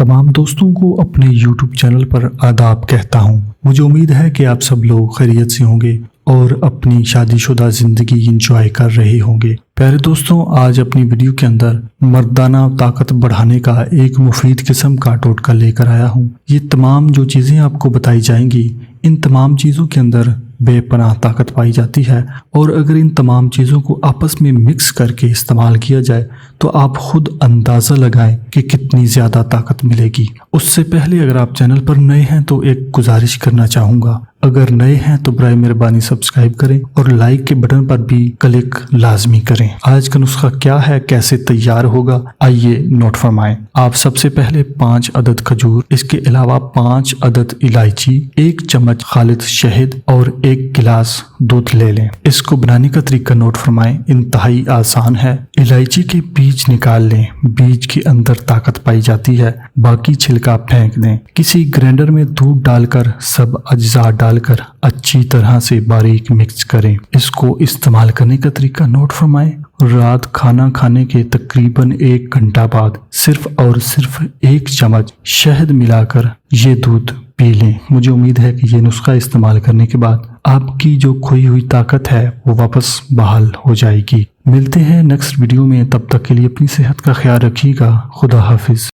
تمام دوستوں کو اپنے YouTube چینل پر آداب کہتا ہوں۔ مجھے امید ہے کہ آپ سب لوگ خیریت سے ہوں گے اور اپنی شادی شدہ زندگی انجوائے کر رہے ہوں گے۔ پیارے دوستوں، آج اپنی ویڈیو کے اندر مردانہ طاقت بڑھانے کا ایک مفید قسم کا ٹوٹکا لے کر آیا ہوں۔ یہ تمام جو چیزیں آپ کو بتائی جائیں گی، ان تمام چیزوں کے اندر بے پناہ طاقت پائی جاتی ہے، اور اگر ان تمام چیزوں کو آپس میں مکس کر کے استعمال کیا جائے تو آپ خود اندازہ لگائیں کہ کتنی زیادہ طاقت ملے گی۔ اس سے پہلے اگر آپ چینل پر نئے ہیں تو ایک گزارش کرنا چاہوں گا، اگر نئے ہیں تو برائے مہربانی سبسکرائب کریں اور لائک کے بٹن پر بھی کلک لازمی کریں۔ آج کا نسخہ کیا ہے، کیسے تیار ہوگا، آئیے نوٹ فرمائیں۔ آپ سب سے پہلے 5 عدد کھجور، اس کے علاوہ 5 عدد الائچی، 1 چمچ خالص شہد اور 1 گلاس دودھ لے لیں۔ اس کو بنانے کا طریقہ نوٹ فرمائیں، انتہائی آسان ہے۔ الائچی کے بیج نکال لیں، بیج کے اندر طاقت پائی جاتی ہے، باقی چھلکا پھینک دیں۔ کسی گرینڈر میں دودھ ڈال کر سب اجزاء ڈال کر اچھی طرح سے باریک مکس کریں۔ اس کو استعمال کرنے کا طریقہ نوٹ فرمائیں۔ رات کھانا کھانے کے تقریباً 1 گھنٹہ بعد صرف اور صرف 1 چمچ شہد ملا کر یہ دودھ پی لیں۔ مجھے امید ہے کہ یہ نسخہ استعمال کرنے کے بعد آپ کی جو کھوئی ہوئی طاقت ہے وہ واپس بحال ہو جائے گی۔ ملتے ہیں نیکسٹ ویڈیو میں، تب تک کے لیے اپنی صحت کا خیال رکھیے گا۔ خدا حافظ۔